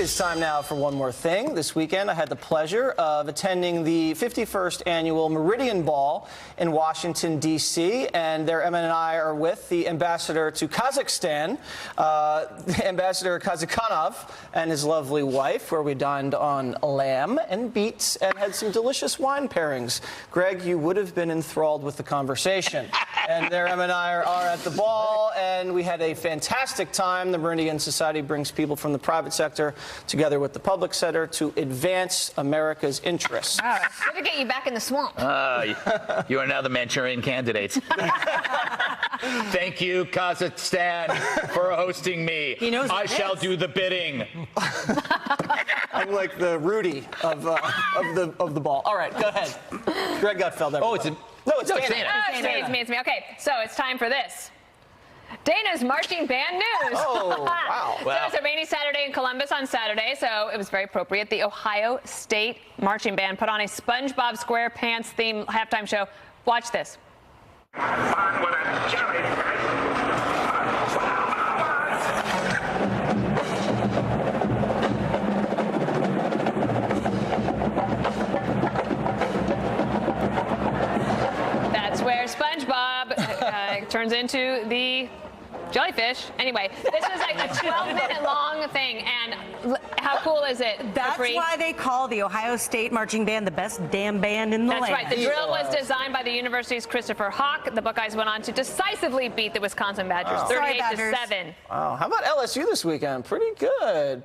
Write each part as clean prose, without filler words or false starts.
is time now for one more thing. This weekend, I had the pleasure of attending the 51st annual Meridian Ball in Washington, D.C., and there Emma and I are with the ambassador to Kazakhstan, Ambassador Kazakhanov, and his lovely wife, where we dined on lamb and beets and had some delicious wine pairings. Greg, you would have been enthralled with the conversation. And there Emma and I are at the ball, and we had a fantastic time. The Meridian Society brings people from the private sector together with the public sector to advance America's interests. Good to get you back in the swamp. You are now the Manchurian candidate. Thank you, Kazakhstan, for hosting me. He knows I shall do the bidding. I'm like the Rudy of the ball. All right, go ahead. Greg Gutfeld. Oh, it's Dana. It's me. Okay, so it's time for this. Dana's marching band news. Oh, wow. So it's a rainy Saturday in Columbus on Saturday, so it was very appropriate. The Ohio State Marching Band put on a SpongeBob SquarePants themed halftime show. Watch this. That's where SpongeBob turns into the jellyfish. Anyway, this is like a 12-minute long thing, and how cool is it? That's why they call the Ohio State Marching Band the best damn band in the land. That's right. The drill was designed by the university's Christopher Hawk. The Buckeyes went on to decisively beat the Wisconsin Badgers, 38-7. Wow. How about LSU this weekend? Pretty good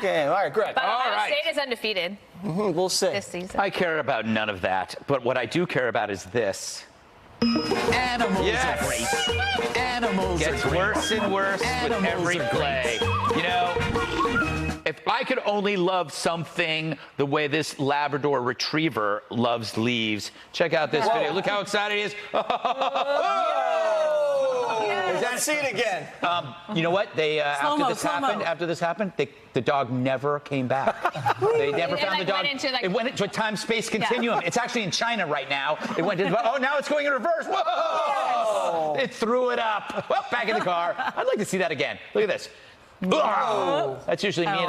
game. All right, Greg. But Ohio State is undefeated. We'll see. This season. I care about none of that, but what I do care about is this. Animals are great. Animals Gets are great. worse and worse with every play. You know, if I could only love something the way this Labrador Retriever loves leaves, check out this video. Look how excited he is. See it again. You know what? They after this happened, the dog never came back. They never found the dog. It went into a time-space continuum. It's actually in China right now. It went into, now it's going in reverse. Whoa! Yes. It threw it up. Well, back in the car. I'd like to see that again. Look at this. That's usually me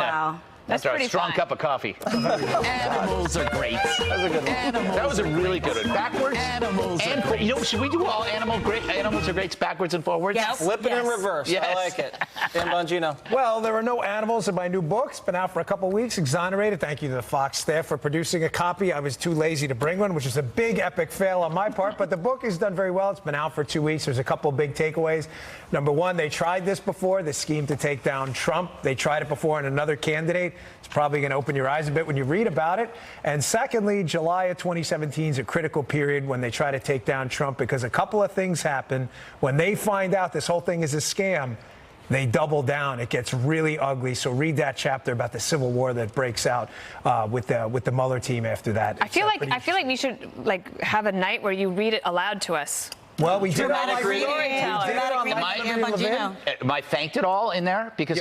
after a strong cup of coffee. Animals are great. That was a really good one. Backwards. Animals are great. You know, should we do all animals are greats backwards and forwards? Yes. Flip it in reverse. Yes. I like it. Dan Bongino. Well, there are no animals in my new book. It's been out for a couple weeks. Exonerated. Thank you to the Fox staff for producing a copy. I was too lazy to bring one, which is a big epic fail on my part. But the book has done very well. It's been out for 2 weeks. There's a couple big takeaways. Number one, they tried this before, the scheme to take down Trump. They tried it before on another candidate. It's probably going to open your eyes a bit when you read about it. And secondly, July of 2017 is a critical period when they try to take down Trump, because a couple of things happen. When they find out this whole thing is a scam, they double down. It gets really ugly. So read that chapter about the civil war that breaks out with the Mueller team after that. I feel like we should have a night where you read it aloud to us. Well, we did Dramatic reading. Am I thanked at all in there? Because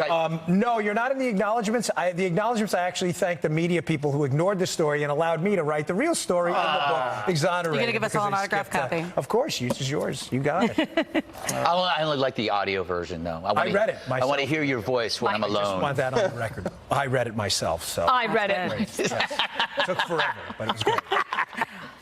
no, you're not in the acknowledgments. The acknowledgments, I actually thank the media people who ignored the story and allowed me to write the real story in the book, Exonerated. You're going to give us all an autographed copy? Of course. Use is yours. You got it. I only like the audio version, though. I read it myself. I want to hear your voice when I'm alone. I just want that on the record. I read it myself. So I read it. Yes. Took forever, but it was great.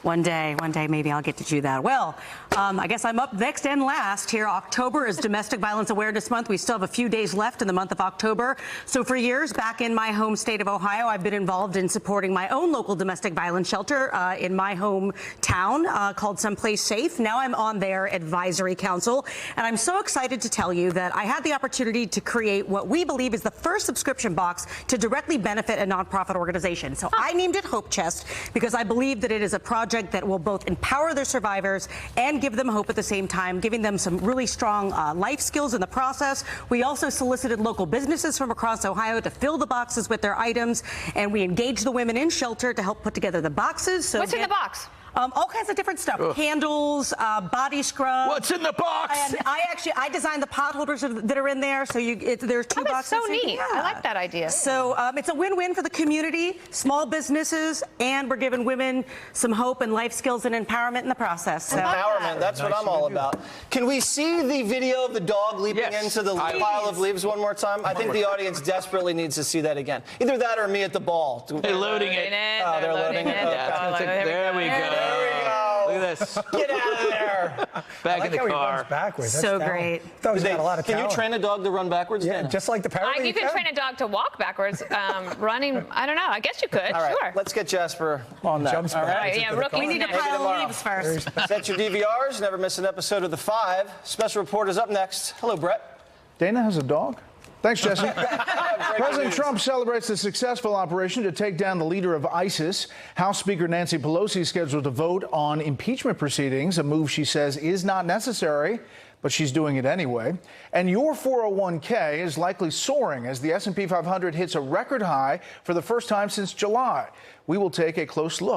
One day, maybe I'll get to do that. Well, I guess I'm up next and last here. October is Domestic Violence Awareness Month. We still have a few days left in the month of October. So for years back in my home state of Ohio, I've been involved in supporting my own local domestic violence shelter in my hometown called Someplace Safe. Now I'm on their advisory council, and I'm so excited to tell you that I had the opportunity to create what we believe is the first subscription box to directly benefit a nonprofit organization. So I named it Hope Chest because I believe that it is a project that will both empower their survivors and give them hope at the same time, giving them some really strong life skills in the process. We also solicited local businesses from across Ohio to fill the boxes with their items, and we engaged the women in shelter to help put together the boxes. So what's in the box? All kinds of different stuff. Candles, body scrub. What's in the box? And I designed the pot holders that are in there. So there's 2 That is boxes. so neat. Yeah. I like that idea. So it's a win-win for the community, small businesses, and we're giving women some hope and life skills and empowerment in the process. So. Empowerment, that's what I'm all about. Can we see the video of the dog leaping into the pile of leaves one more time? I think the audience desperately needs to see that again. Either that or me at the ball. They're loading it. Oh, they're loading it. There we go. There we go. Look at this. Get out of there. Back I in like the how he car. runs backwards. That's So talent. great. Thought he's got a lot of Can you talent. train a dog to run backwards? Yeah, just like the parrot. You can train a dog to walk backwards, running. I don't know. I guess you could. All right, Sure. let's get Jasper on that. Jumps All back. right. Yeah, rookie. We need a pile tomorrow. of leaves first. Set your DVRs. Never miss an episode of The Five. Special reporters up next. Hello, Brett. Dana has a dog? Thanks, Jesse. Breaking President news. Trump celebrates the successful operation to take down the leader of ISIS. House Speaker Nancy Pelosi is scheduled to vote on impeachment proceedings, a move she says is not necessary, but she's doing it anyway. And your 401k is likely soaring as the S&P 500 hits a record high for the first time since July. We will take a close look.